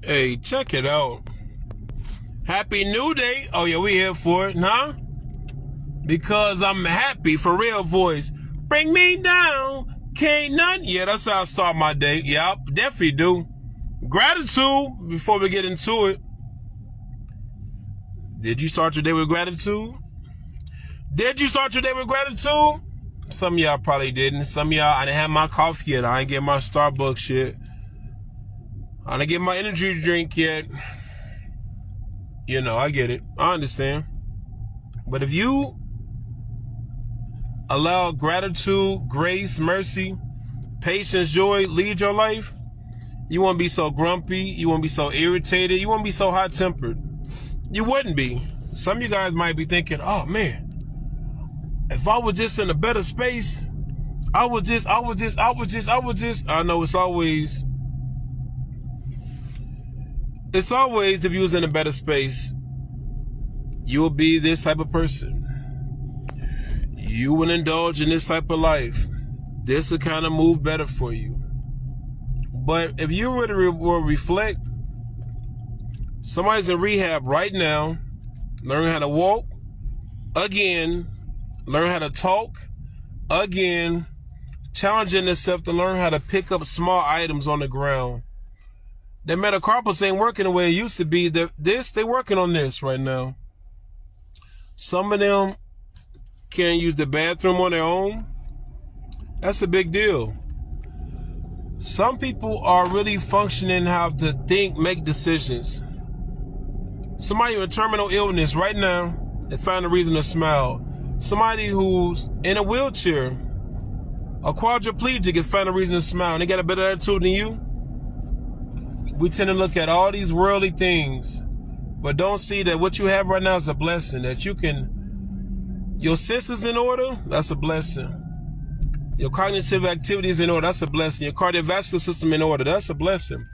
Hey, check it out. Happy New Day. Oh, yeah, we here for it, huh? Because I'm happy, for real voice. Bring me down, can't none. Yeah, that's how I start my day. Yep, definitely do. Gratitude, before we get into it. Did you start your day with gratitude? Did you start your day with gratitude? Some of y'all probably didn't. Some of y'all, I didn't have my coffee yet. I ain't get my Starbucks yet. I didn't get my energy drink yet. You know, I get it. I understand. But if you allow gratitude, grace, mercy, patience, joy lead your life, you won't be so grumpy. You won't be so irritated. You won't be so hot-tempered. You wouldn't be. Some of you guys might be thinking, oh, man, if I was just in a better space, I know it's always if you was in a better space, you will be this type of person. You will indulge in this type of life. This will kind of move better for you. But if you were to reflect, somebody's in rehab right now, learning how to walk again, learn how to talk again, challenging themselves to learn how to pick up small items on the ground. Their metacarpals ain't working the way it used to be. They're working on this right now. Some of them can't use the bathroom on their own. That's a big deal. Some people are really functioning how to think, make decisions. Somebody with terminal illness right now is finding a reason to smile. Somebody who's in a wheelchair, a quadriplegic, is finding a reason to smile. And they got a better attitude than you. We tend to look at all these worldly things, but don't see that what you have right now is a blessing. That your senses in order, that's a blessing. Your cognitive activity is in order, that's a blessing. Your cardiovascular system in order, that's a blessing.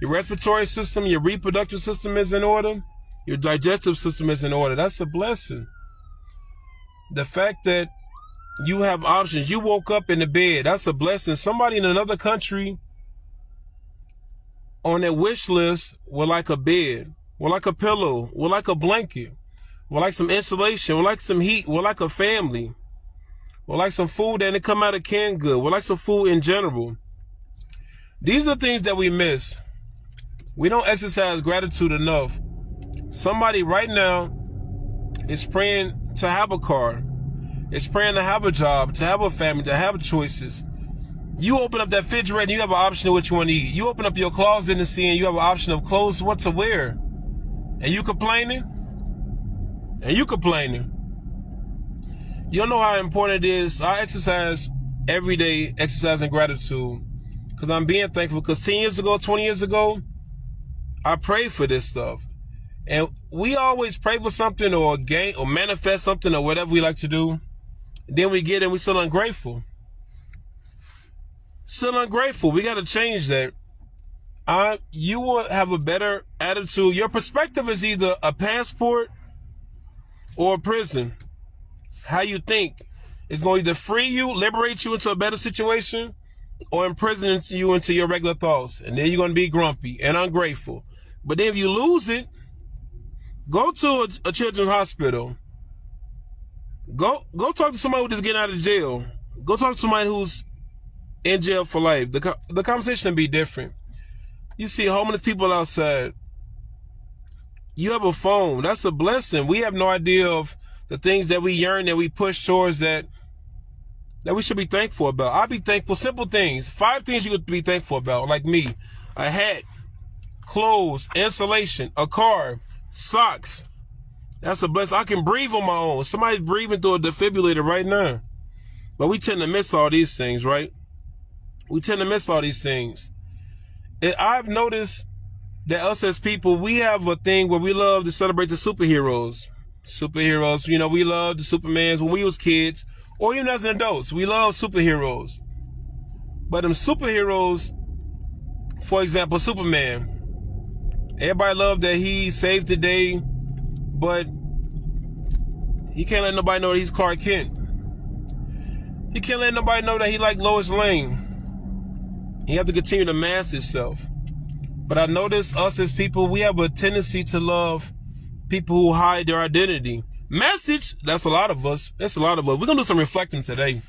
Your respiratory system, your reproductive system is in order. Your digestive system is in order, that's a blessing. The fact that you have options, you woke up in the bed, that's a blessing. Somebody in another country on their wish list would like a bed, would like a pillow, would like a blanket, would like some insulation, would like some heat, would like a family, would like some food that didn't come out of canned good, would like some food in general. These are the things that we miss. We don't exercise gratitude enough. Somebody right now is praying to have a car, is praying to have a job, to have a family, to have choices. You open up that refrigerator and you have an option of what you want to eat. You open up your closet and see and you have an option of clothes, what to wear. And you complaining? You don't know how important it is. I exercise every day, exercising gratitude. Because I'm being thankful. Because 10 years ago, 20 years ago, I prayed for this stuff. And we always pray for something or gain or manifest something or whatever we like to do. And then we get it and we're still ungrateful. We got to change that. You will have a better attitude. Your perspective is either a passport or a prison. How you think is going to either free you, liberate you into a better situation, or imprison you into your regular thoughts. And then you're going to be grumpy and ungrateful. But then if you lose it, go to a children's hospital. Go talk to somebody who's just getting out of jail. Go talk to somebody who's in jail for life. The conversation will be different. You see homeless people outside. You have a phone. That's a blessing. We have no idea of the things that we yearn, that we push towards, that we should be thankful about. I'll be thankful. Simple things. 5 things you could be thankful about, like me. A hat, clothes, insulation, a car, socks. That's a blessing. I can breathe on my own. Somebody's breathing through a defibrillator right now. But we tend to miss all these things, right? We tend to miss all these things. And I've noticed that us as people, we have a thing where we love to celebrate the superheroes. You know, we love the Supermans when we was kids, or even as adults. We love superheroes. But them superheroes, for example, Superman. Everybody loved that he saved the day, but he can't let nobody know that he's Clark Kent. He can't let nobody know that he like Lois Lane. He have to continue to mask himself. But I notice us as people, we have a tendency to love people who hide their identity. Message, that's a lot of us. That's a lot of us. We're going to do some reflecting today.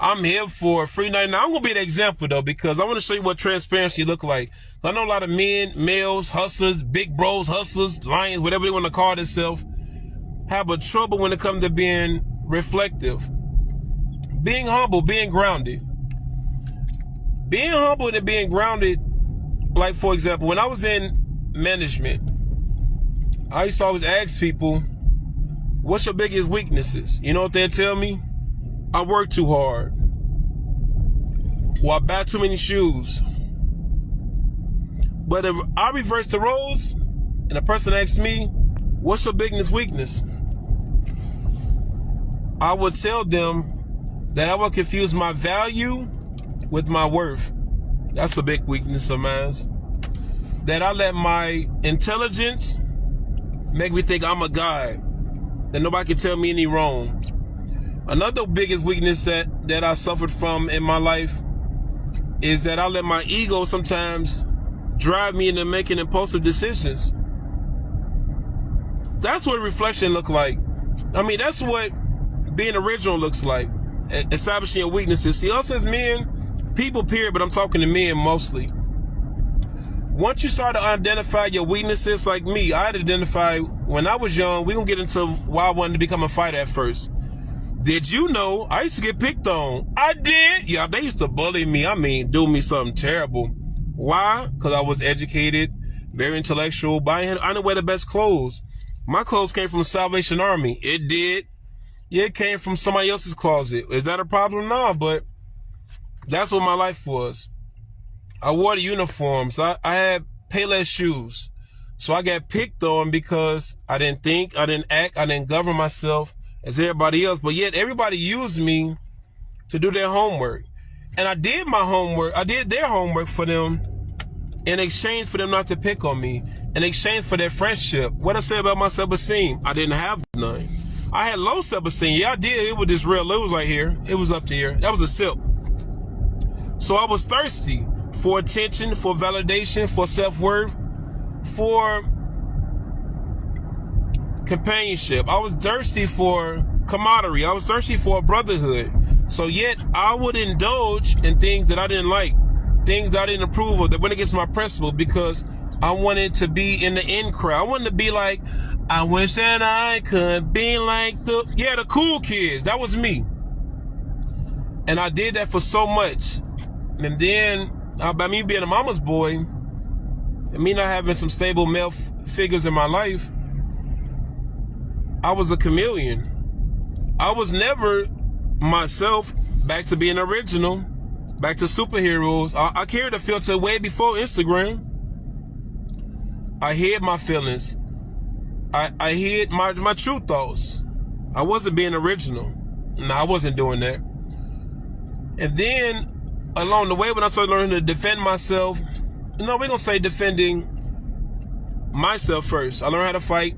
I'm here for free night. Now, I'm going to be an example, though, because I want to show you what transparency look like. I know a lot of men, males, hustlers, big bros, hustlers, lions, whatever they want to call themselves, have a trouble when it comes to being reflective, being humble, being grounded. Being humble and being grounded, like, for example, when I was in management, I used to always ask people, what's your biggest weaknesses? You know what they'd tell me? I work too hard. Or I buy too many shoes. But if I reverse the roles and a person asks me, what's your biggest weakness? I would tell them that I would confuse my value with my worth. That's a big weakness of mine. That I let my intelligence make me think I'm a god, that nobody can tell me any wrong. Another biggest weakness that I suffered from in my life is that I let my ego sometimes drive me into making impulsive decisions. That's what reflection look like. I mean, that's what being original looks like. Establishing your weaknesses. See, us as men, people period, but I'm talking to men mostly. Once you start to identify your weaknesses, like me, I had identified when I was young, we're going to get into why I wanted to become a fighter at first. Did you know I used to get picked on? I did. Yeah, they used to bully me. I mean, do me something terrible. Why? Because I was educated, very intellectual, but I didn't wear the best clothes. My clothes came from the Salvation Army. It did. Yeah, it came from somebody else's closet. Is that a problem? No, but that's what my life was. I wore the uniforms. I had Payless shoes. So I got picked on because I didn't think, I didn't act, I didn't govern myself as everybody else. But yet everybody used me to do their homework. And I did my homework. I did their homework for them in exchange for them not to pick on me, in exchange for their friendship. What I say about my self-esteem, I didn't have none. I had low self-esteem. Yeah, I did. It was just real. It was right here. It was up to here. That was a sip. So I was thirsty for attention, for validation, for self-worth, for companionship. I was thirsty for camaraderie. I was thirsty for a brotherhood. So yet I would indulge in things that I didn't like, things that I didn't approve of, that went against my principle, because I wanted to be in the in crowd. I wanted to be like, I wish that I could be like the cool kids. That was me. And I did that for so much. And then, by me being a mama's boy, and me not having some stable male figures in my life, I was a chameleon. I was never myself. Back to being original, back to superheroes. I carried a filter way before Instagram. I hid my feelings. I hid my true thoughts. I wasn't being original. No, I wasn't doing that. And then along the way, when I started learning to defend myself, we're going to say defending myself first. I learned how to fight.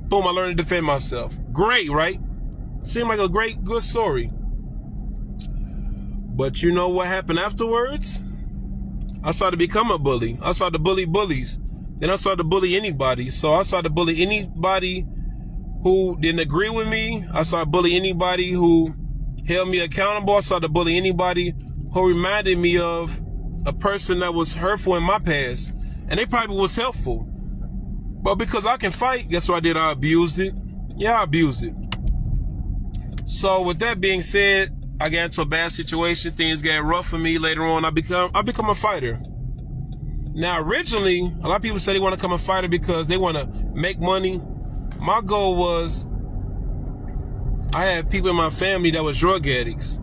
Boom, I learned to defend myself. Great, right? Seemed like a good story. But you know what happened afterwards? I started to become a bully. I started to bully bullies. Then I started to bully anybody. So I started to bully anybody who didn't agree with me. I started to bully anybody who held me accountable. I started to bully anybody who reminded me of a person that was hurtful in my past. And they probably was helpful. But because I can fight, guess what I did? I abused it. Yeah, I abused it. So with that being said, I got into a bad situation. Things got rough for me. Later on, I become a fighter. Now, originally, a lot of people say they want to become a fighter because they want to make money. My goal was, I had people in my family that was drug addicts,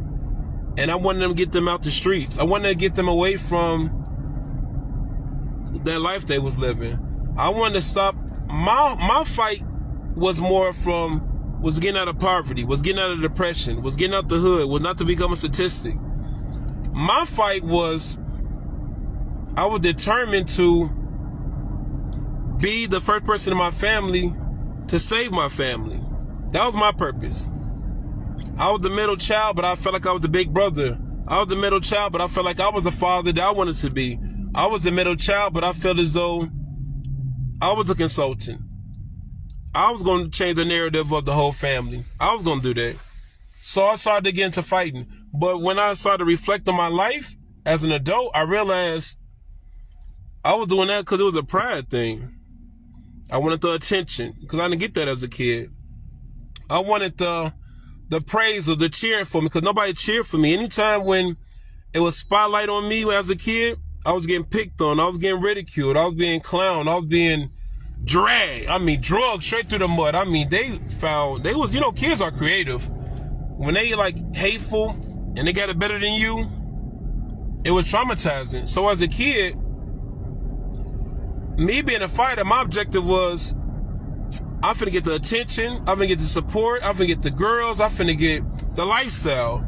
and I wanted them to get them out the streets. I wanted to get them away from that life they was living. I wanted to stop. My fight was more was getting out of poverty, was getting out of depression, was getting out the hood, was not to become a statistic. My fight was, I was determined to be the first person in my family to save my family. That was my purpose. I was the middle child, but I felt like I was the big brother. I was the middle child, but I felt like I was the father that I wanted to be. I was the middle child, but I felt as though I was a consultant. I was going to change the narrative of the whole family. I was going to do that. So I started to get into fighting. But when I started to reflect on my life as an adult, I realized I was doing that because it was a pride thing. I wanted the attention because I didn't get that as a kid. I wanted the praise or the cheering for me because nobody cheered for me. Anytime when it was spotlight on me as a kid, I was getting picked on. I was getting ridiculed. I was being clowned. I was being dragged. Drugged straight through the mud. Kids are creative. When they like hateful and they got it better than you, it was traumatizing. So as a kid, me being a fighter, my objective was, I'm finna get the attention, I'm finna get the support, I'm finna get the girls, I'm finna get the lifestyle.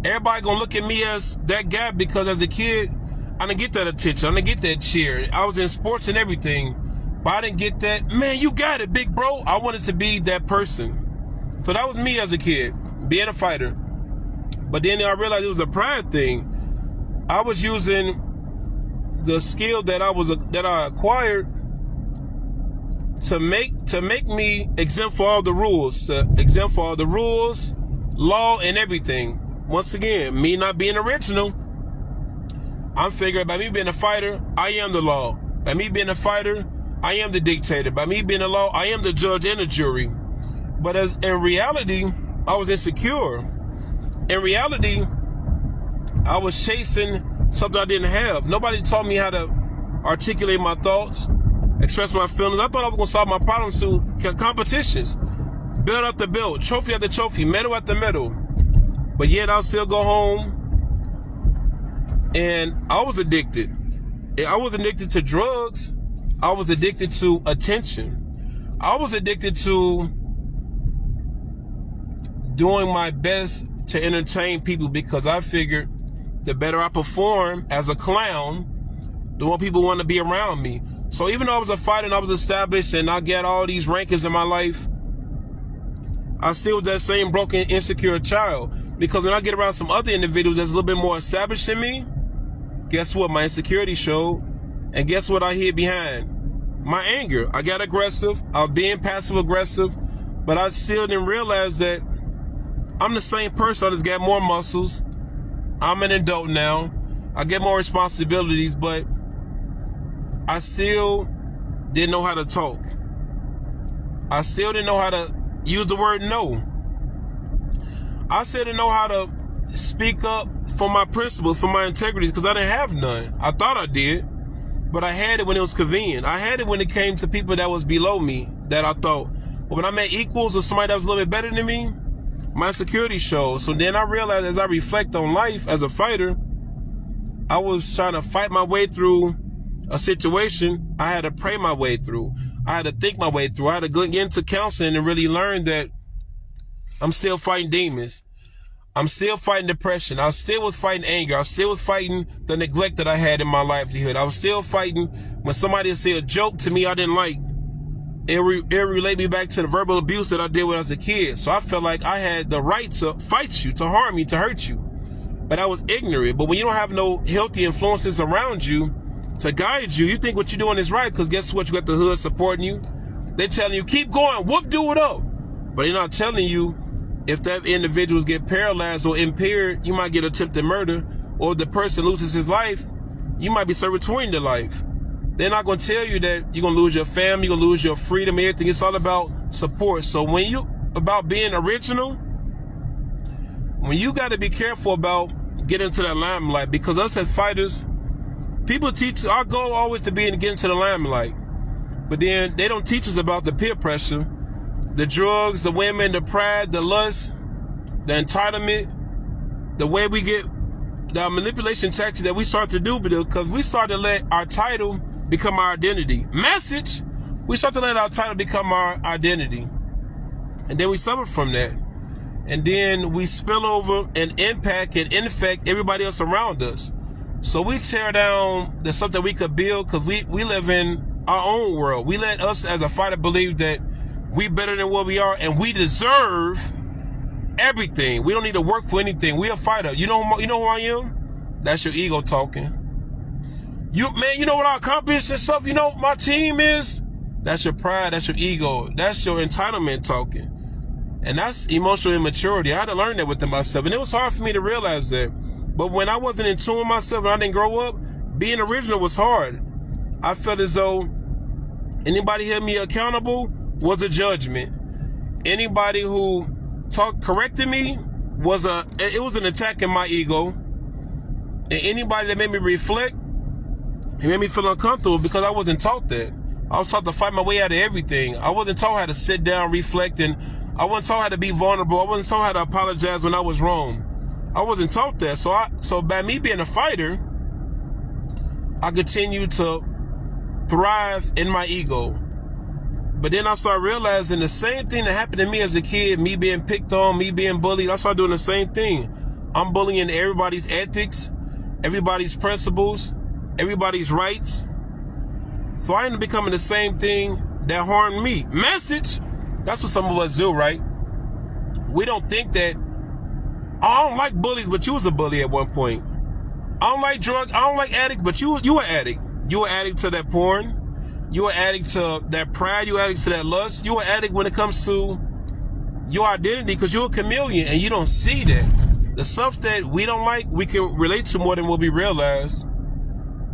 Everybody gonna look at me as that guy because as a kid, I didn't get that attention, I didn't get that cheer. I was in sports and everything, but I didn't get that, man, you got it, big bro. I wanted to be that person. So that was me as a kid, being a fighter. But then I realized it was a pride thing. I was using the skill that I acquired to make me exempt for all the rules, law and everything. Once again, me not being original, I'm figuring by me being a fighter, I am the law. By me being a fighter, I am the dictator. By me being the law, I am the judge and the jury. But in reality, I was insecure. In reality, I was chasing something I didn't have. Nobody taught me how to articulate my thoughts, express my feelings. I thought I was going to solve my problems through competitions. Build after build, trophy after trophy, medal after medal. But yet I'll still go home and I was addicted. I was addicted to drugs. I was addicted to attention. I was addicted to doing my best to entertain people because I figured the better I perform as a clown, the more people want to be around me. So even though I was a fighter and I was established and I got all these rankings in my life, I still was that same broken, insecure child. Because when I get around some other individuals that's a little bit more established than me, guess what? My insecurity showed. And guess what I hid behind? My anger. I got aggressive. I was being passive aggressive. But I still didn't realize that I'm the same person. I just got more muscles. I'm an adult now. I get more responsibilities, but I still didn't know how to talk. I still didn't know how to use the word no. I still didn't know how to speak up for my principles, for my integrity, because I didn't have none. I thought I did, but I had it when it was convenient. I had it when it came to people that was below me that I thought. But when I met equals or somebody that was a little bit better than me, my insecurity showed. So then I realized as I reflect on life as a fighter, I was trying to fight my way through a situation. I had to pray my way through. I had to think my way through. I had to get into counseling and really learn that I'm still fighting demons. I'm still fighting depression. I still was fighting anger. I still was fighting the neglect that I had in my livelihood. I was still fighting when somebody would say a joke to me I didn't like. It relate me back to the verbal abuse that I did when I was a kid. So I felt like I had the right to fight you, to harm you, to hurt you. But I was ignorant. But when you don't have no healthy influences around you to guide you, you think what you're doing is right because guess what? You got the hood supporting you. They're telling you, keep going, whoop, do it up. But they're not telling you if that individuals get paralyzed or impaired, you might get attempted murder, or if the person loses his life, you might be served between their life. They're not going to tell you that you're going to lose your family, you're going to lose your freedom, everything. It's all about support. So when you about being original, when you got to be careful about getting into that limelight, because us as fighters, people teach, our goal always to be to get into the limelight. But then they don't teach us about the peer pressure, the drugs, the women, the pride, the lust, the entitlement, the way we get, the manipulation tactics that we start to do because we start to let our title become our identity. Message, we start to let our title become our identity. And then we suffer from that. And then we spill over and impact and infect everybody else around us. So we tear down the stuff that we could build because we live in our own world. We let us as a fighter believe that we better than what we are and we deserve everything. We don't need to work for anything. We a fighter. You know who I am? That's your ego talking. You know what I accomplished and stuff? You know, my team is? That's your pride. That's your ego. That's your entitlement talking. And that's emotional immaturity. I had to learn that within myself. And it was hard for me to realize that. But when I wasn't in tune with myself and I didn't grow up, being original was hard. I felt as though anybody held me accountable was a judgment. Anybody who corrected me was an attack in my ego. And anybody that made me reflect, it made me feel uncomfortable because I wasn't taught that. I was taught to fight my way out of everything. I wasn't taught how to sit down, reflect, and I wasn't taught how to be vulnerable. I wasn't taught how to apologize when I was wrong. I wasn't taught that. So by me being a fighter, I continued to thrive in my ego. But then I started realizing the same thing that happened to me as a kid, me being picked on, me being bullied, I started doing the same thing. I'm bullying everybody's ethics, everybody's principles, everybody's rights. So I ended up becoming the same thing that harmed me. Message. That's what some of us do, right? We don't think that, I don't like bullies, but you was a bully at one point. I don't like addicts, but you were addict. You were addict to that porn. You were addict to that pride. You were addict to that lust. You were addict when it comes to your identity because you're a chameleon and you don't see that. The stuff that we don't like, we can relate to more than what we realize.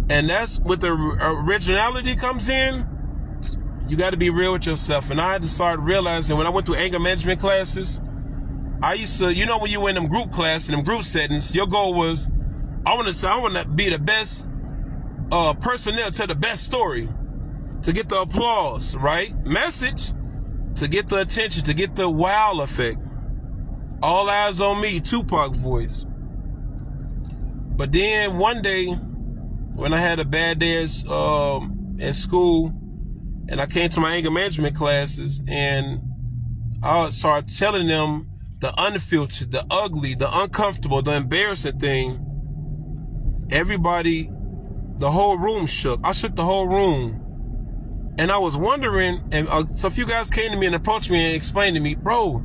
And that's what the originality comes in. You got to be real with yourself. And I had to start realizing when I went through anger management classes, I used to, you know, when you were in them group classes, in them group settings, your goal was, I want to be the best personnel, tell the best story, to get the applause, right? Message, to get the attention, to get the wow effect. All eyes on me, Tupac voice. But then one day, when I had a bad day at school, and I came to my anger management classes, and I started telling them the unfiltered, the ugly, the uncomfortable, the embarrassing thing. Everybody, the whole room shook. I shook the whole room. And I was wondering, and so a few guys came to me and approached me and explained to me, bro,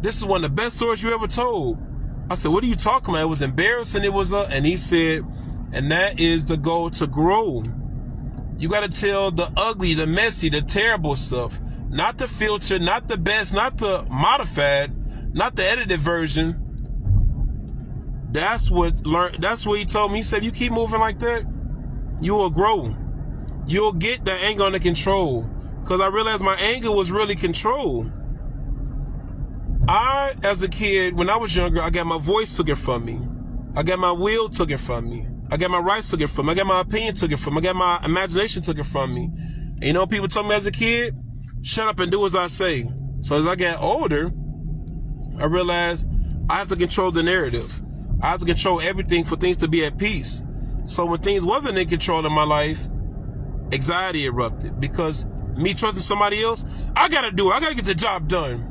this is one of the best stories you ever told. I said, what are you talking about? It was embarrassing. And he said, and that is the goal, to grow. You got to tell the ugly, the messy, the terrible stuff, not the filter, not the best, not the modified, not the edited version. That's what he told me. He said, you keep moving like that, you will grow. You'll get that anger under control. Because I realized my anger was really control. As a kid, when I was younger, I got my voice taken from me. I got my will taken from me. I got my rights taken from me. I got my opinion taken from me. I got my imagination taken from me. And you know what people told me as a kid? Shut up and do as I say. So as I got older, I realized I have to control the narrative. I have to control everything for things to be at peace. So when things wasn't in control in my life, anxiety erupted because me trusting somebody else, I gotta get the job done.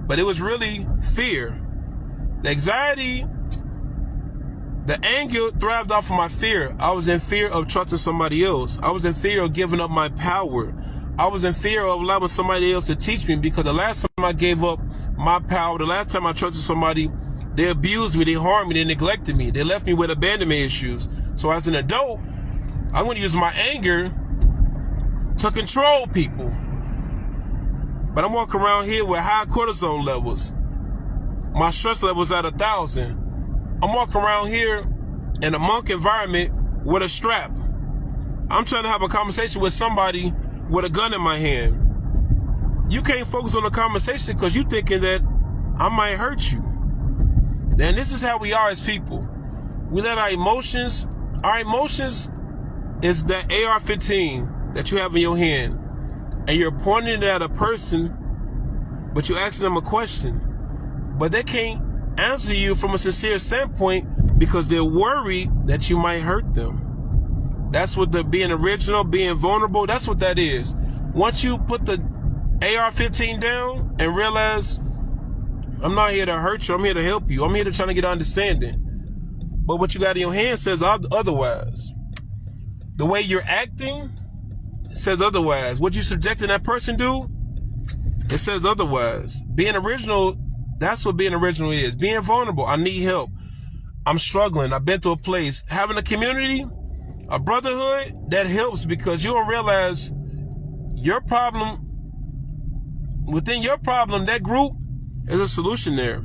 But it was really fear. The anxiety, the anger thrived off of my fear. I was in fear of trusting somebody else. I was in fear of giving up my power. I was in fear of allowing somebody else to teach me, because the last time I gave up my power, the last time I trusted somebody, they abused me, they harmed me, they neglected me, they left me with abandonment issues. So as an adult, I'm going to use my anger to control people. But I'm walking around here with high cortisol levels. My stress level's at 1,000. I'm walking around here in a monk environment with a strap. I'm trying to have a conversation with somebody with a gun in my hand. You can't focus on the conversation because you're thinking that I might hurt you. And this is how we are as people. We let our emotions is that AR-15 that you have in your hand, and you're pointing it at a person, but you're asking them a question, but they can't answer you from a sincere standpoint because they're worried that you might hurt them. That's what the being original, being vulnerable, that's what that is. Once you put the AR-15 down and realize, I'm not here to hurt you, I'm here to help you, I'm here to try to get understanding. But what you got in your hand says otherwise. The way you're acting says otherwise. What you subjecting that person to, it says otherwise. Being original, that's what being original is. Being vulnerable, I need help, I'm struggling, I've been to a place. Having a community, A brotherhood, that helps because you don't realize your problem, within your problem, that group is a solution there.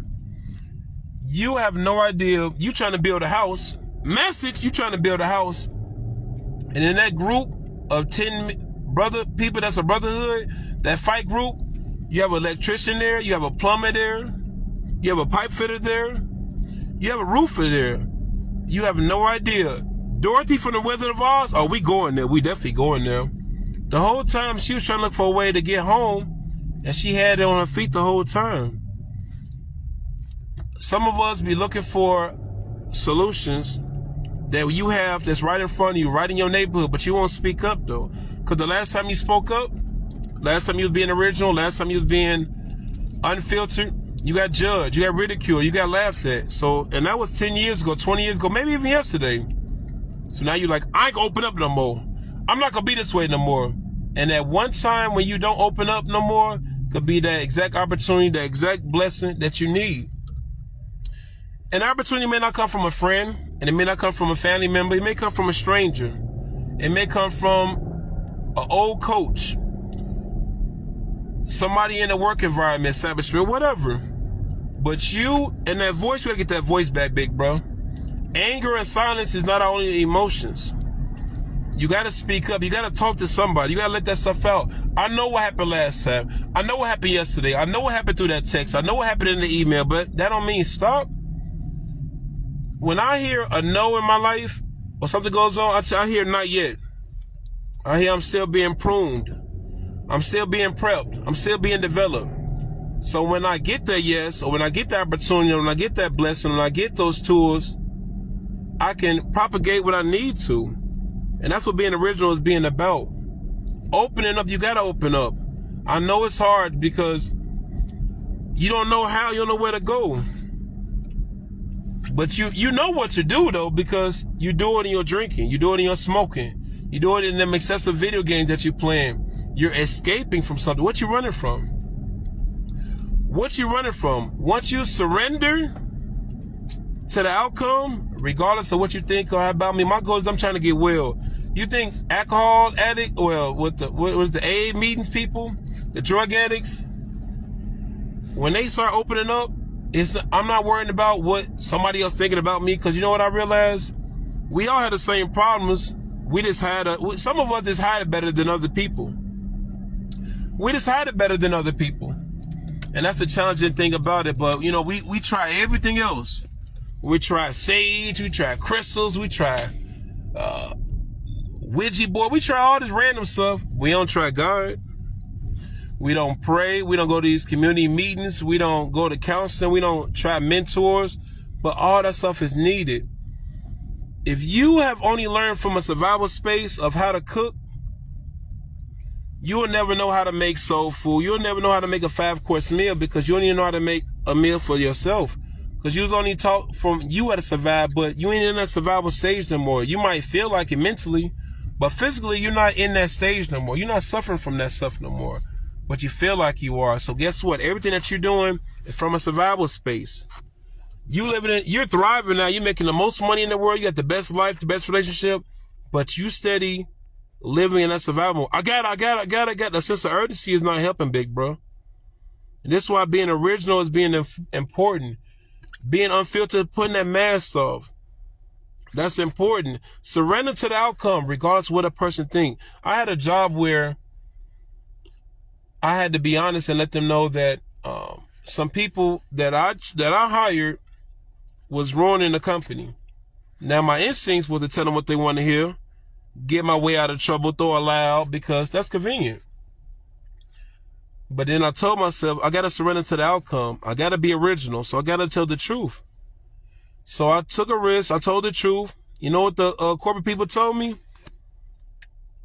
You have no idea. You trying to build a house. Message, you trying to build a house. And in that group of 10 people that's a brotherhood, that fight group, you have an electrician there, you have a plumber there, you have a pipe fitter there, you have a roofer there. You have no idea. Dorothy from the Wizard of Oz, oh, we going there. We definitely going there. The whole time she was trying to look for a way to get home, and she had it on her feet the whole time. Some of us be looking for solutions that you have that's right in front of you, right in your neighborhood, but you won't speak up though. Because the last time you spoke up, last time you was being original, last time you was being unfiltered, you got judged, you got ridiculed, you got laughed at. So, and that was 10 years ago, 20 years ago, maybe even yesterday. So now you're like, I ain't gonna open up no more. I'm not gonna be this way no more. And at one time when you don't open up no more, could be that exact opportunity, that exact blessing that you need. An opportunity may not come from a friend, and it may not come from a family member. It may come from a stranger. It may come from an old coach, somebody in the work environment, establishment, whatever. But you and that voice, you gotta get that voice back, big bro. Anger and silence is not our only emotions. You gotta speak up. You gotta talk to somebody. You gotta let that stuff out. I know what happened last time. I know what happened yesterday. I know what happened through that text. I know what happened in the email, but that don't mean stop. When I hear a no in my life or something goes on, I hear not yet. I hear I'm still being pruned. I'm still being prepped. I'm still being developed. So when I get that yes, or when I get that opportunity, or when I get that blessing, when I get those tools, I can propagate what I need to. And that's what being original is being about. Opening up, you gotta open up. I know it's hard because you don't know how, you don't know where to go. But you know what to do though, because you do it in your drinking, you do it in your smoking, you do it in them excessive video games that you're playing. You're escaping from something. What you running from? What you running from? Once you surrender to the outcome, regardless of what you think or about me, my goal is I'm trying to get well. You think alcohol addict, well, what was the AA meetings people, the drug addicts, when they start opening up, I'm not worrying about what somebody else thinking about me, because you know what I realized? We all had the same problems. We just had some of us just hide it better than other people. We just hide it better than other people. And that's the challenging thing about it. But, you know, we try everything else. We try sage, we try crystals, we try Ouija board, we try all this random stuff. We don't try God. We don't pray. We don't go to these community meetings. We don't go to counseling. We don't try mentors. But all that stuff is needed. If you have only learned from a survival space of how to cook, you will never know how to make soul food. You'll never know how to make a 5-course meal, because you don't even know how to make a meal for yourself. Because you was only taught from you how to survive, but you ain't in that survival stage no more. You might feel like it mentally, but physically you're not in that stage no more. You're not suffering from that stuff no more. But you feel like you are. So guess what? Everything that you're doing is from a survival space. You're thriving now. You're making the most money in the world. You got the best life, the best relationship, but you steady living in that survival. I got. The sense of urgency is not helping, big bro. And this is why being original is being important. Being unfiltered, putting that mask off. That's important. Surrender to the outcome, regardless of what a person thinks. I had a job where I had to be honest and let them know that some people that I hired was ruining the company. Now my instincts was to tell them what they want to hear, get my way out of trouble, throw a loud, because that's convenient. But then I told myself, I got to surrender to the outcome. I got to be original, so I got to tell the truth. So I took a risk. I told the truth. You know what the corporate people told me?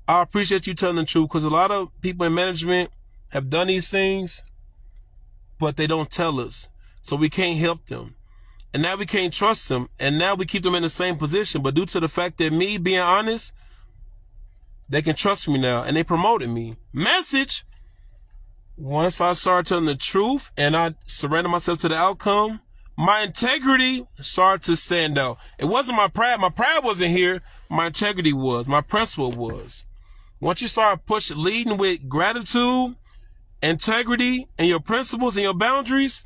I appreciate you telling the truth, because a lot of people in management have done these things, but they don't tell us. So we can't help them. And now we can't trust them. And now we keep them in the same position. But due to the fact that me being honest, they can trust me now. And they promoted me. Message. Once I started telling the truth and I surrendered myself to the outcome, my integrity started to stand out. It wasn't my pride. My pride wasn't here. My integrity was. My principle was. Once you start leading with gratitude, integrity, and your principles and your boundaries,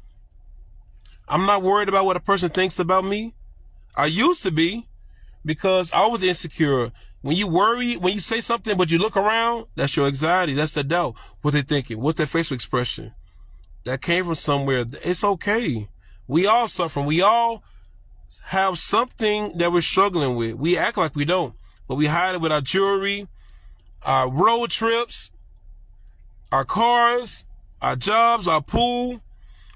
I'm not worried about what a person thinks about me. I used to be, because I was insecure. When you worry, when you say something but you look around, that's your anxiety. That's the doubt. What they thinking? What's their facial expression? That came from somewhere. It's okay. We all suffer. We all have something that we're struggling with. We act like we don't, but we hide it with our jewelry, our road trips, our cars, our jobs, our pool.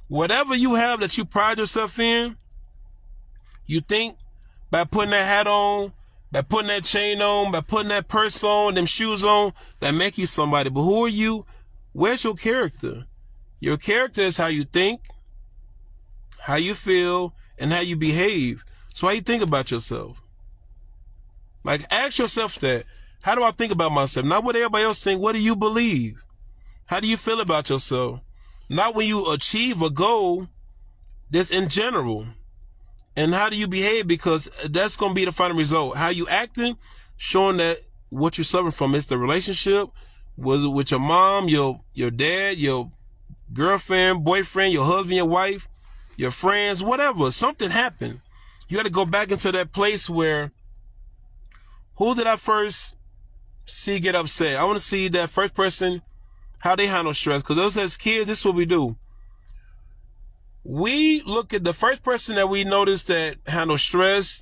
Whatever you have that you pride yourself in, you think by putting that hat on, by putting that chain on, by putting that purse on, them shoes on, that make you somebody. But who are you? Where's your character? Your character is how you think, how you feel, and how you behave. So how you think about yourself. Like, ask yourself that. How do I think about myself? Not what everybody else think. What do you believe? How do you feel about yourself? Not when you achieve a goal, that's in general. And how do you behave? Because that's going to be the final result. How you acting, showing that what you're suffering from is the relationship with your mom, your dad, your girlfriend, boyfriend, your husband, your wife, your friends, whatever. Something happened. You got to go back into that place where, who did I first see get upset? I want to see that first person, how they handle stress. Because those as kids, this is what we do. We look at the first person that we notice that handle stress,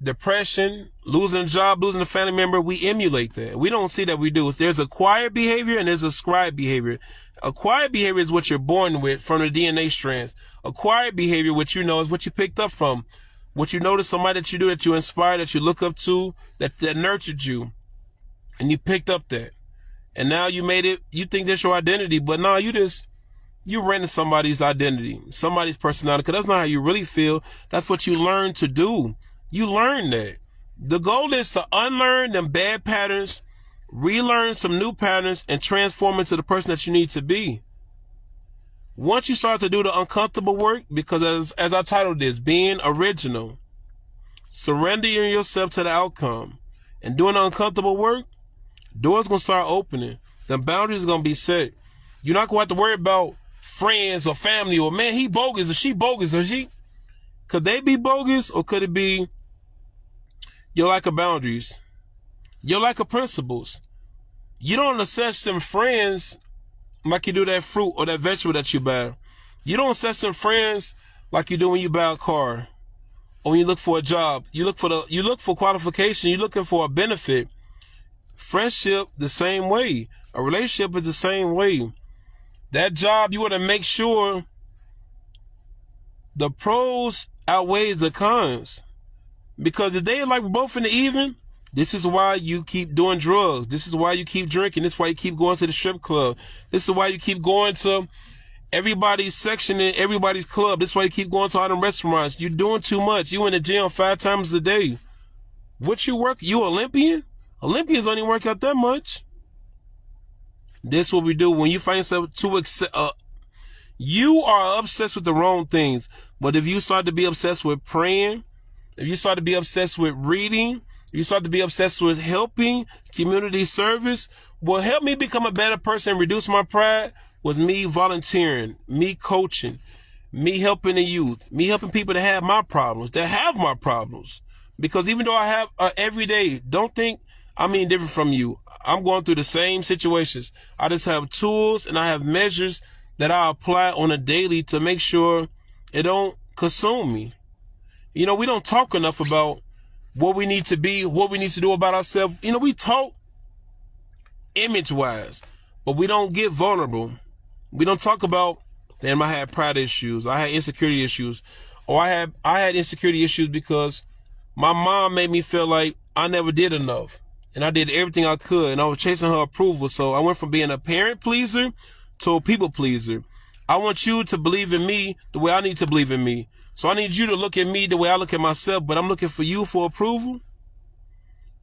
depression, losing a job, losing a family member. We emulate that. We don't see that we do. There's acquired behavior and there's ascribed behavior. Acquired behavior is what you're born with from the DNA strands. Acquired behavior, what you know, is what you picked up from. What you notice somebody that you do, that you inspire, that you look up to, that nurtured you. And you picked up that. And now you made it, you think that's your identity, but no, you rented somebody's identity, somebody's personality, because that's not how you really feel. That's what you learn to do. You learn that. The goal is to unlearn them bad patterns, relearn some new patterns, and transform into the person that you need to be. Once you start to do the uncomfortable work, because as I titled this, being original, surrendering yourself to the outcome, and doing the uncomfortable work, doors going to start opening. The boundaries are going to be set. You're not going to have to worry about friends or family or, man, he bogus or she bogus or she. Could they be bogus, or could it be your lack of boundaries, your lack of principles? You don't assess them friends like you do that fruit or that vegetable that you buy. You don't assess them friends like you do when you buy a car or when you look for a job. You look for qualification. You're looking for a benefit. Friendship, the same way. A relationship is the same way. That job, you want to make sure the pros outweighs the cons. Because if they like both in the even, this is why you keep doing drugs. This is why you keep drinking. This is why you keep going to the strip club. This is why you keep going to everybody's section in everybody's club. This is why you keep going to all them restaurants. You're doing too much. You in the gym 5 times a day. What you work? You Olympian? Olympians only work out that much. This is what we do when you find yourself you are obsessed with the wrong things. But if you start to be obsessed with praying, if you start to be obsessed with reading, if you start to be obsessed with helping, community service, what helped me become a better person and reduce my pride was me volunteering, me coaching, me helping the youth, me helping people that have my problems, Because even though I have every day, don't think I'm any different from you. I'm going through the same situations. I just have tools and I have measures that I apply on a daily to make sure it don't consume me. You know, we don't talk enough about what we need to be, what we need to do about ourselves. You know, we talk image-wise, but we don't get vulnerable. We don't talk about, damn, I had pride issues, I had insecurity issues, or I had insecurity issues because my mom made me feel like I never did enough. And I did everything I could, and I was chasing her approval. So I went from being a parent pleaser to a people pleaser. I want you to believe in me the way I need to believe in me. So I need you to look at me the way I look at myself, but I'm looking for you for approval.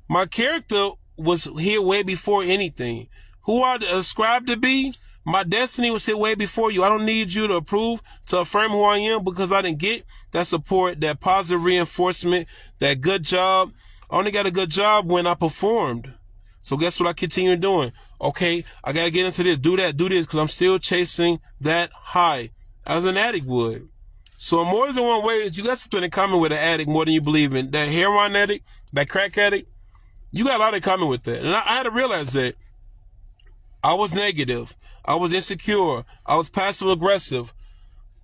My character was here way before anything. Who I ascribed to be My destiny was hit way before you. I don't need you to approve, to affirm who I am, because I didn't get that support, that positive reinforcement, that good job. I only got a good job when I performed. So guess what I continue doing? Okay, I got to get into this, do that, do this, because I'm still chasing that high as an addict would. So in more than one way, you got something in common with an addict more than you believe in. That heroin addict, that crack addict, you got a lot in common with that. And I had to realize that I was negative. I was insecure. I was passive aggressive.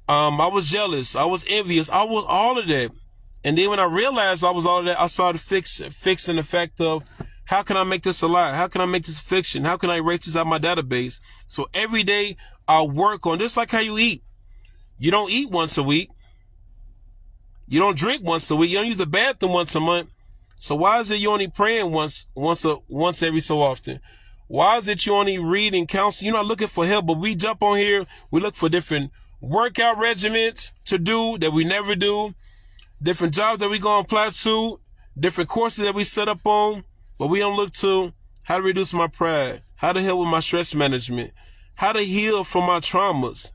I was jealous. I was envious. I was all of that. And then when I realized I was all of that, I started fixing the fact of, how can I make this a lie? How can I make this fiction? How can I erase this out of my database? So every day I work on this, like how you eat. You don't eat once a week. You don't drink once a week. You don't use the bathroom once a month. So why is it you only praying once every so often? Why is it you only reading counsel? You're not looking for help, but we jump on here. We look for different workout regimens to do that we never do, different jobs that we go on plateau, different courses that we set up on, but we don't look to how to reduce my pride, how to help with my stress management, how to heal from my traumas,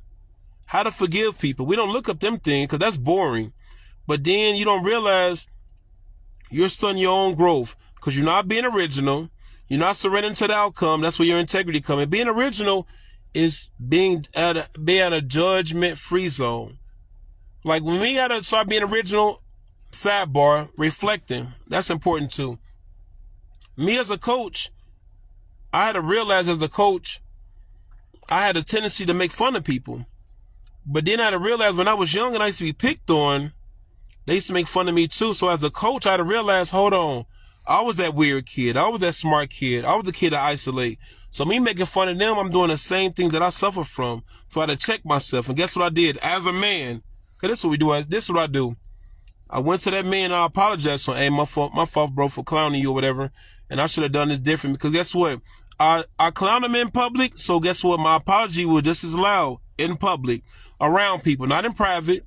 how to forgive people. We don't look up them things because that's boring. But then you don't realize you're stunning your own growth because you're not being original. You're not surrendering to the outcome. That's where your integrity comes in. Being original is being at a judgment-free zone. Like when we gotta start being original, sidebar, reflecting. That's important too. Me as a coach, I had to realize as a coach, I had a tendency to make fun of people. But then I had to realize when I was young and I used to be picked on, they used to make fun of me too. So as a coach, I had to realize, hold on, I was that weird kid. I was that smart kid. I was the kid that isolate. So me making fun of them, I'm doing the same thing that I suffer from. So I had to check myself. And guess what I did? As a man, because this is what we do. This is what I do. I went to that man and I apologized to him. Hey, my fault, bro, for clowning you or whatever. And I should have done this different because guess what? I clown him in public. So guess what? My apology was just as loud in public, around people, not in private,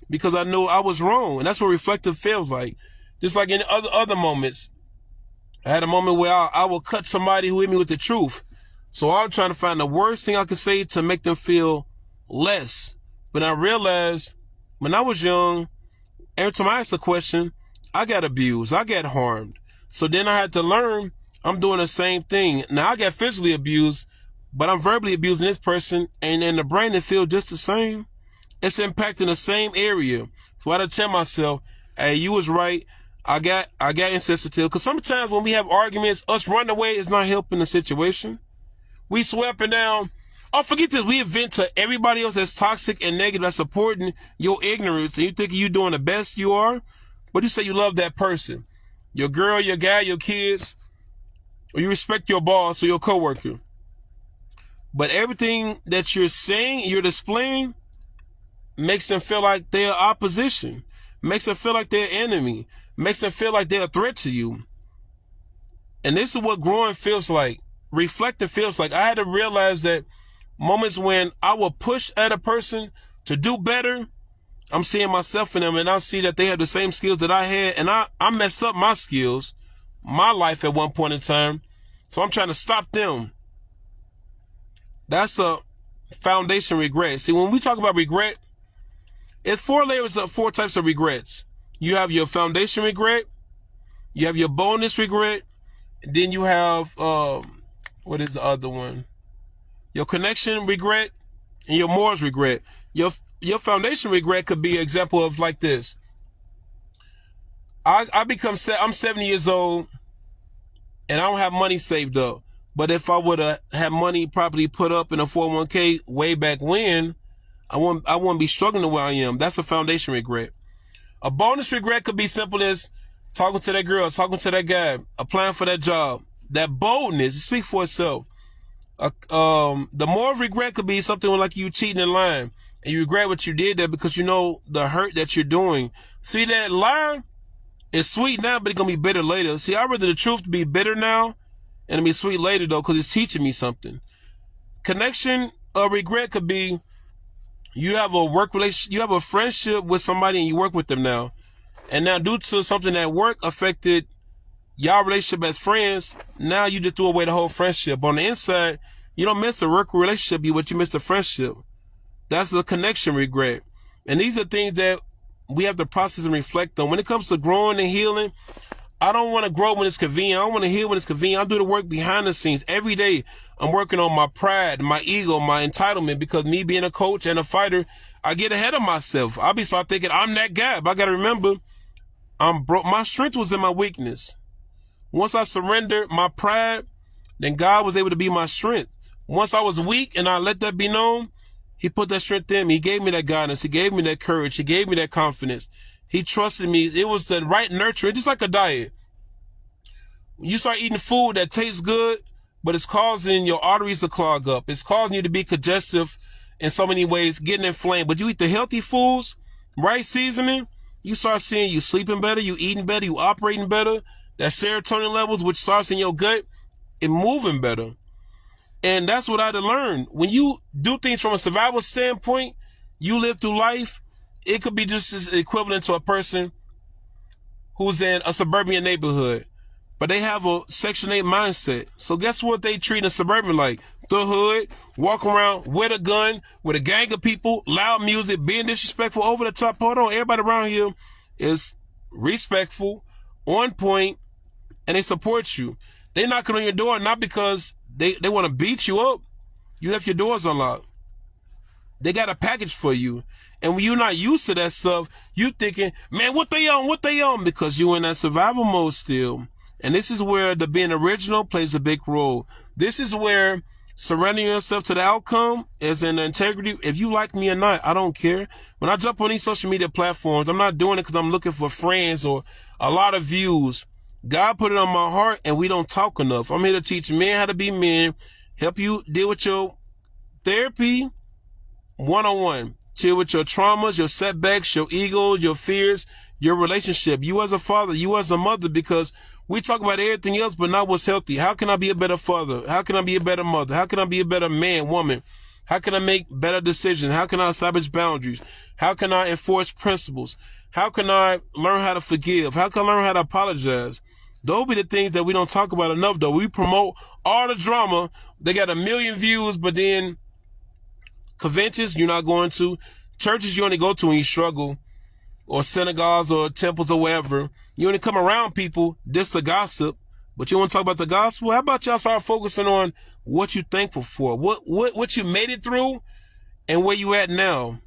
because I knew I was wrong. And that's what reflective feels like. Just like in other moments. I had a moment where I will cut somebody who hit me with the truth. So I was trying to find the worst thing I could say to make them feel less. But I realized when I was young, every time I asked a question, I got abused. I got harmed. So then I had to learn I'm doing the same thing. Now I got physically abused, but I'm verbally abusing this person. And in the brain, it feels just the same. It's impacting the same area. So I had to tell myself, hey, you was right. I got insensitive. Because sometimes when we have arguments, us running away is not helping the situation. We swear up and down. Oh, forget this. We vent to everybody else that's toxic and negative, that's supporting your ignorance. And you think you're doing the best you are. But you say you love that person. Your girl, your guy, your kids. Or you respect your boss or your coworker. But everything that you're saying, you're displaying, makes them feel like they're opposition. Makes them feel like they're enemy. Makes them feel like they're a threat to you. And this is what growing feels like. Reflecting feels like. I had to realize that moments when I will push at a person to do better, I'm seeing myself in them and I see that they have the same skills that I had. And I messed up my skills, my life at one point in time. So I'm trying to stop them. That's a foundation regret. See, when we talk about regret, it's four types of regrets. You have your foundation regret, you have your bonus regret, and then you have, what is the other one? Your connection regret and your morals regret. Your foundation regret could be an example of like this. I'm 70 years old and I don't have money saved up. But if I would have had money properly put up in a 401k way back when, I wouldn't be struggling the way I am. That's a foundation regret. A bonus regret could be simple as talking to that girl, talking to that guy, applying for that job. That boldness, it speaks for itself. The moral regret could be something like you cheating and lying. And you regret what you did there because you know the hurt that you're doing. See, that lie is sweet now, but it's going to be bitter later. See, I'd rather the truth to be bitter now and to be sweet later, though, because it's teaching me something. Connection regret could be you have a work relationship, you have a friendship with somebody and you work with them now. And now due to something at work affected y'all relationship as friends, now you just threw away the whole friendship. On the inside, You don't miss a work relationship, but you miss the friendship. That's a connection regret. And these are things that we have to process and reflect on. When it comes to growing and healing, I don't want to grow when it's convenient. I don't want to heal when it's convenient. I do the work behind the scenes. Every day, I'm working on my pride, my ego, my entitlement, because me being a coach and a fighter, I get ahead of myself. I'll be start thinking I'm that guy. But I got to remember, I'm broke. My strength was in my weakness. Once I surrendered my pride, then God was able to be my strength. Once I was weak and I let that be known, he put that strength in me. He gave me that guidance. He gave me that courage. He gave me that confidence. He trusted me. It was the right nurturing, just like a diet. You start eating food that tastes good, but it's causing your arteries to clog up. It's causing you to be congestive in so many ways, getting inflamed. But you eat the healthy foods, right seasoning, you start seeing you sleeping better, you eating better, you operating better. That serotonin levels, which starts in your gut, it moving better. And that's what I had to learn. When you do things from a survival standpoint, you live through life, it could be just as equivalent to a person who's in a suburban neighborhood, but they have a Section 8 mindset. So guess what they treat a suburban like? The hood, walk around with a gun, with a gang of people, loud music, being disrespectful, over the top. Hold on, everybody around here is respectful, on point, and they support you. They're knocking on your door not because they want to beat you up. You left your doors unlocked. They got a package for you. And when you're not used to that stuff, you thinking, man, what they on? Because you in that survival mode still. And this is where the being original plays a big role. This is where surrendering yourself to the outcome is in integrity. If you like me or not, I don't care. When I jump on these social media platforms, I'm not doing it because I'm looking for friends or a lot of views. God put it on my heart, and we don't talk enough. I'm here to teach men how to be men, help you deal with your therapy one-on-one, deal with your traumas, your setbacks, your ego, your fears, your relationship, you as a father, you as a mother, because we talk about everything else, but not what's healthy. How can I be a better father? How can I be a better mother? How can I be a better man, woman? How can I make better decisions? How can I establish boundaries? How can I enforce principles? How can I learn how to forgive? How can I learn how to apologize? Those be the things that we don't talk about enough, though. We promote all the drama. They got 1 million views, but then conventions you're not going to, churches you only go to when you struggle, or synagogues or temples or wherever. You only come around people just to gossip, but you want to talk about the gospel? How about y'all start focusing on what you're thankful for, what you made it through, and where you at now?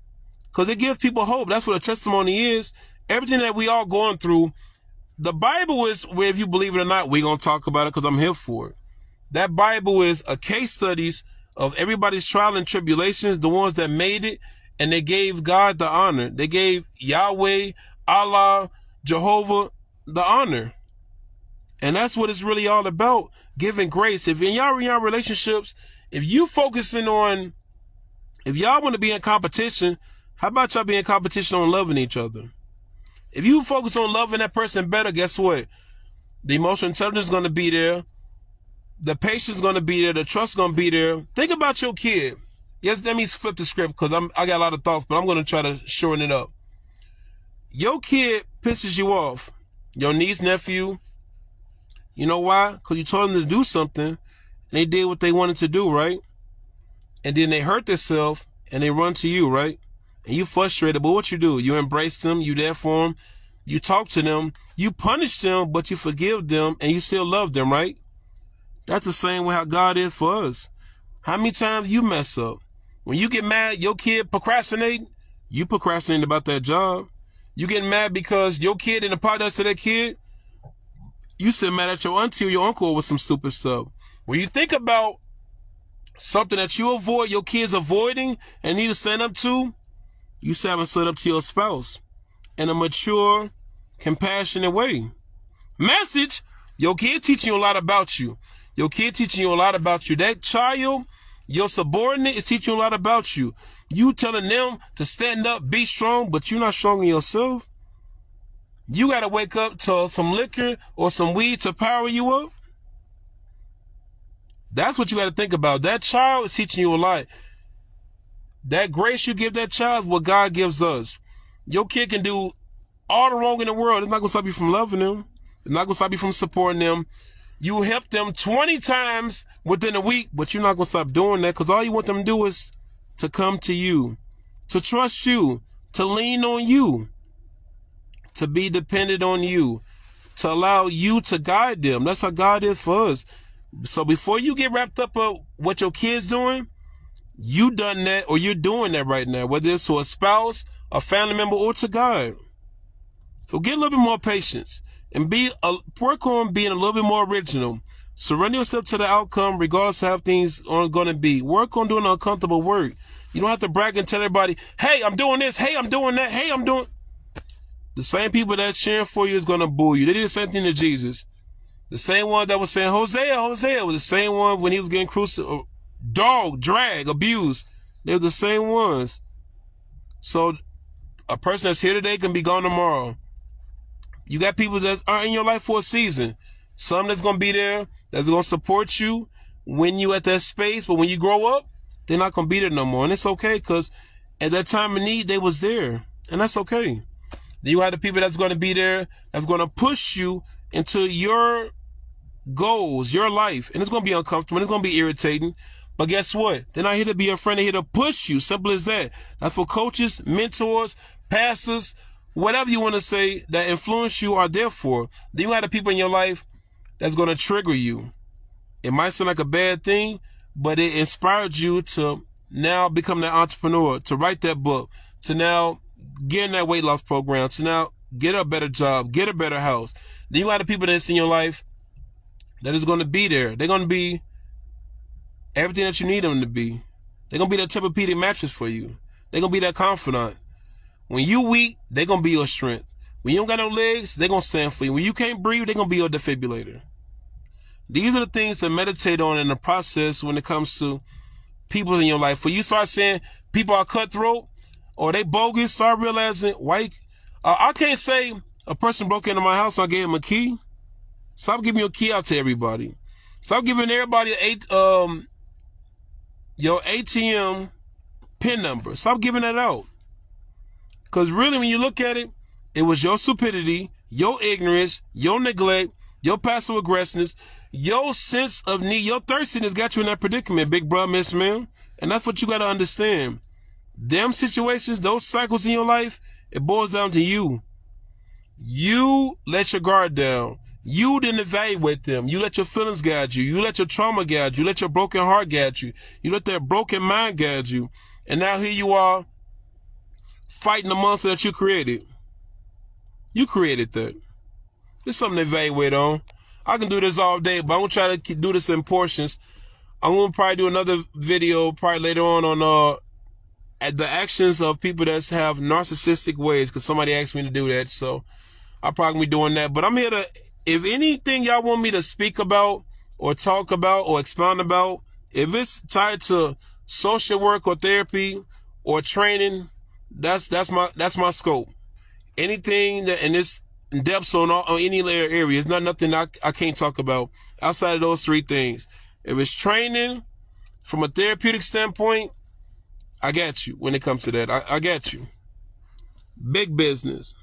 Because it gives people hope. That's what a testimony is. Everything that we all going through, the Bible is where, if you believe it or not, we're going to talk about it because I'm here for it. That Bible is a case studies of everybody's trial and tribulations, the ones that made it, and they gave God the honor. They gave Yahweh, Allah, Jehovah the honor. And that's what it's really all about, giving grace. If in y'all relationships, if you focusing on, if y'all want to be in competition, how about y'all be in competition on loving each other? If you focus on loving that person better, guess what? The emotional intelligence is going to be there. The patience is going to be there. The trust is going to be there. Think about your kid. Yes, let me flip the script because I got a lot of thoughts, but I'm going to try to shorten it up. Your kid pisses you off. Your niece, nephew. You know why? Because you told them to do something, and they did what they wanted to do, right? And then they hurt themselves, and they run to you, right? And you frustrated, but what you do? You embrace them, you there for them, you talk to them, you punish them, but you forgive them, and you still love them, right? That's the same way how God is for us. How many times you mess up? When you get mad, your kid procrastinating, you procrastinating about that job. You getting mad because your kid didn't apologize to that kid. You sit mad at your auntie or your uncle with some stupid stuff. When you think about something that you avoid, your kids avoiding and need to stand up to, you still haven't stood up to your spouse in a mature, compassionate way. Message, your kid teaching you a lot about you. Your kid teaching you a lot about you. That child, your subordinate, is teaching you a lot about you. You telling them to stand up, be strong, but you're not strong in yourself. You got to wake up to some liquor or some weed to power you up. That's what you got to think about. That child is teaching you a lot. That grace you give that child is what God gives us. Your kid can do all the wrong in the world. It's not going to stop you from loving them. It's not going to stop you from supporting them. You help them 20 times within a week, but you're not going to stop doing that because all you want them to do is to come to you, to trust you, to lean on you, to be dependent on you, to allow you to guide them. That's how God is for us. So before you get wrapped up with what your kid's doing, you done that or you're doing that right now, whether it's to a spouse, a family member, or to God. So get a little bit more patience and work on being a little bit more original. Surrender yourself to the outcome regardless of how things are going to be. Work on doing uncomfortable work. You don't have to brag and tell everybody, hey, I'm doing this. Hey, I'm doing that. Hey, I'm doing. The same people that's cheering for you is going to boo you. They did the same thing to Jesus. The same one that was saying, Hosea, Hosea, was the same one when he was getting crucified, dog, drag, abused. They were the same ones. So a person that's here today can be gone tomorrow. You got people that are in your life for a season. Some that's going to be there, that's going to support you when you at that space. But when you grow up, they're not going to be there no more. And it's okay because at that time of need, they was there. And that's okay. Then you have the people that's going to be there, that's going to push you into your goals, your life. And it's going to be uncomfortable. And it's going to be irritating. But guess what? They're not here to be your friend. They're here to push you. Simple as that. That's for coaches, mentors, pastors, whatever you want to say that influence you are there for. Then you have the people in your life that's going to trigger you. It might sound like a bad thing, but it inspired you to now become that entrepreneur, to write that book, to now get in that weight loss program, to now get a better job, get a better house. Then you have the people that's in your life that is going to be there. They're going to be everything that you need them to be. They're going to be that Tempur-Pedic mattress for you. They're going to be that confidant. When you weak, they're going to be your strength. When you don't got no legs, they're going to stand for you. When you can't breathe, they're going to be your defibrillator. These are the things to meditate on in the process when it comes to people in your life. When you start saying people are cutthroat or they bogus, start realizing, I can't say a person broke into my house and I gave him a key. Stop giving your key out to everybody. Stop giving everybody your ATM PIN number. Stop giving that out. Because really, when you look at it, it was your stupidity, your ignorance, your neglect, your passive aggressiveness, your sense of need, your thirstiness got you in that predicament, big brother, miss ma'am. And that's what you got to understand. Them situations, those cycles in your life, it boils down to you. You let your guard down. You didn't evaluate them. You let your feelings guide you. You let your trauma guide you. You let your broken heart guide you. You let that broken mind guide you. And now here you are fighting the monster that you created. You created that. There's something to evaluate on. I can do this all day, but I'm going to try to do this in portions. I'm going to probably do another video probably later on at the actions of people that have narcissistic ways, because somebody asked me to do that. So I'll probably be doing that. But I'm here to, if anything y'all want me to speak about or talk about or expound about, if it's tied to social work or therapy or training, that's my scope. Anything that in this depth on any area, it's not nothing I can't talk about outside of those three things. If it's training from a therapeutic standpoint, I got you when it comes to that. I got you. Big business.